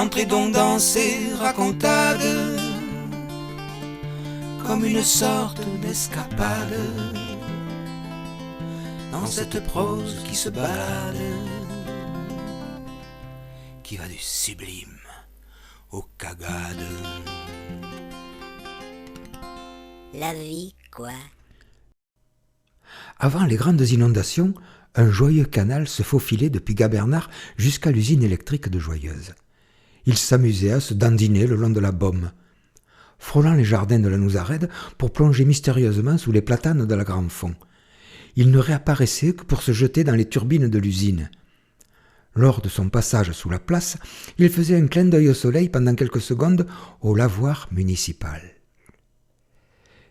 entrez donc dans ces racontades, comme une sorte d'escapade, dans cette prose qui se balade, qui va du sublime au cagade. La vie, quoi. Avant les grandes inondations, un joyeux canal se faufilait depuis Gabernard jusqu'à l'usine électrique de Joyeuse. Il s'amusait à se dandiner le long de la Beaume, frôlant les jardins de la Nouzarède pour plonger mystérieusement sous les platanes de la Grand-Fond. Il ne réapparaissait que pour se jeter dans les turbines de l'usine. Lors de son passage sous la place, il faisait un clin d'œil au soleil pendant quelques secondes au lavoir municipal.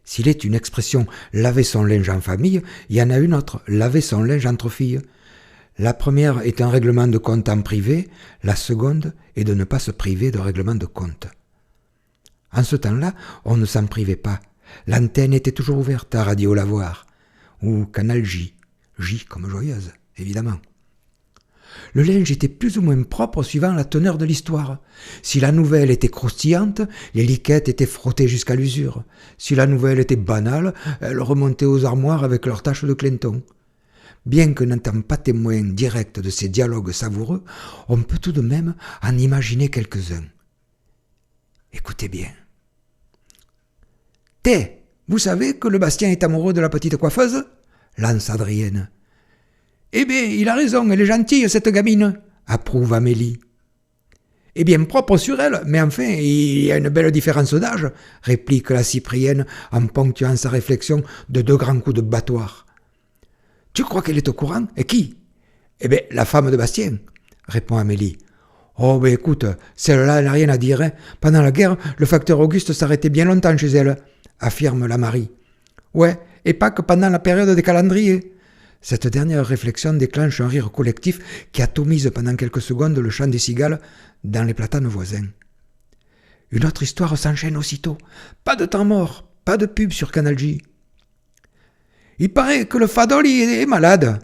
S'il est une expression « laver son linge en famille », il y en a une autre « laver son linge entre filles ». La première est un règlement de compte en privé, la seconde est de ne pas se priver de règlement de compte. En ce temps-là, on ne s'en privait pas. L'antenne était toujours ouverte à Radio Lavoir, ou Canal J, J comme Joyeuse, évidemment. Le linge était plus ou moins propre suivant la teneur de l'histoire. Si la nouvelle était croustillante, les liquettes étaient frottées jusqu'à l'usure. Si la nouvelle était banale, elles remontaient aux armoires avec leurs taches de Clinton. Bien que n'étant pas témoin direct de ces dialogues savoureux, on peut tout de même en imaginer quelques-uns. Écoutez bien. « Té, vous savez que le Bastien est amoureux de la petite coiffeuse ?» lance Adrienne. « Eh bien, il a raison, elle est gentille, cette gamine !» approuve Amélie. « Eh bien, propre sur elle, mais enfin, il y a une belle différence d'âge !» réplique la Cyprienne en ponctuant sa réflexion de 2 grands coups de battoir. « Tu crois qu'elle est au courant? Et qui ?»« Eh bien, la femme de Bastien !» répond Amélie. « Oh, ben écoute, celle-là, elle n'a rien à dire. Hein. Pendant la guerre, le facteur Auguste s'arrêtait bien longtemps chez elle, » affirme la Marie. « Ouais, et pas que pendant la période des calendriers. » Cette dernière réflexion déclenche un rire collectif qui atomise pendant quelques secondes le chant des cigales dans les platanes voisins. Une autre histoire s'enchaîne aussitôt. Pas de temps mort, pas de pub sur Canal J. « Il paraît que le Fadoli est malade »,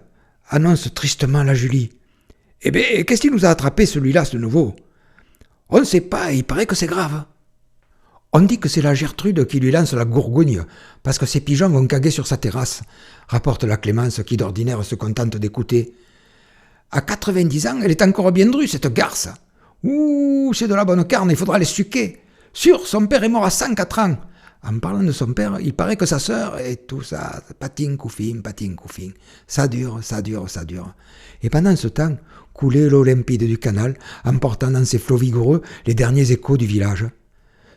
annonce tristement la Julie. « Eh bien, qu'est-ce qui nous a attrapé celui-là, ce nouveau ?»« On ne sait pas, il paraît que c'est grave. » On dit que c'est la Gertrude qui lui lance la gourgougne, parce que ses pigeons vont caguer sur sa terrasse, rapporte la Clémence qui d'ordinaire se contente d'écouter. À 90 ans, elle est encore bien drue, cette garce. Ouh, c'est de la bonne carne, il faudra les suquer. Sûr, son père est mort à 104 ans. En parlant de son père, il paraît que sa sœur, et tout ça, patin coufin. Ça dure. Et pendant ce temps, coulait l'eau limpide du canal, emportant dans ses flots vigoureux les derniers échos du village.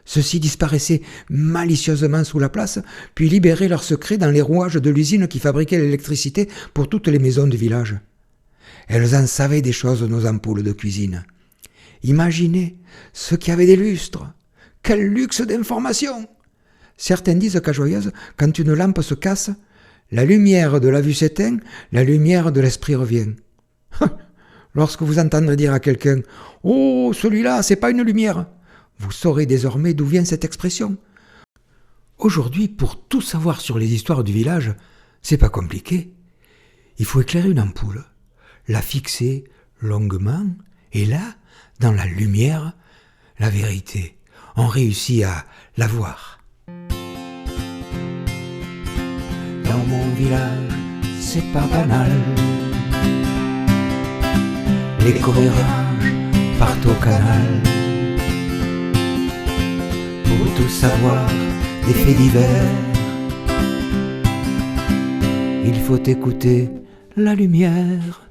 Ceux-ci disparaissaient malicieusement sous la place, puis libéraient leurs secrets dans les rouages de l'usine qui fabriquait l'électricité pour toutes les maisons du village. Elles en savaient des choses, nos ampoules de cuisine. Imaginez ceux qui avaient des lustres. Quel luxe d'informations! Certains disent qu'à Joyeuse, quand une lampe se casse, la lumière de la vue s'éteint, la lumière de l'esprit revient. Lorsque vous entendrez dire à quelqu'un « Oh, celui-là, c'est pas une lumière !» vous saurez désormais d'où vient cette expression. Aujourd'hui, pour tout savoir sur les histoires du village, c'est pas compliqué. Il faut éclairer une ampoule, la fixer longuement, et là, dans la lumière, la vérité. On réussit à la voir. Dans mon village, c'est pas banal. Les commérages partent au canal. Pour tout savoir des faits divers, il faut écouter la lumière.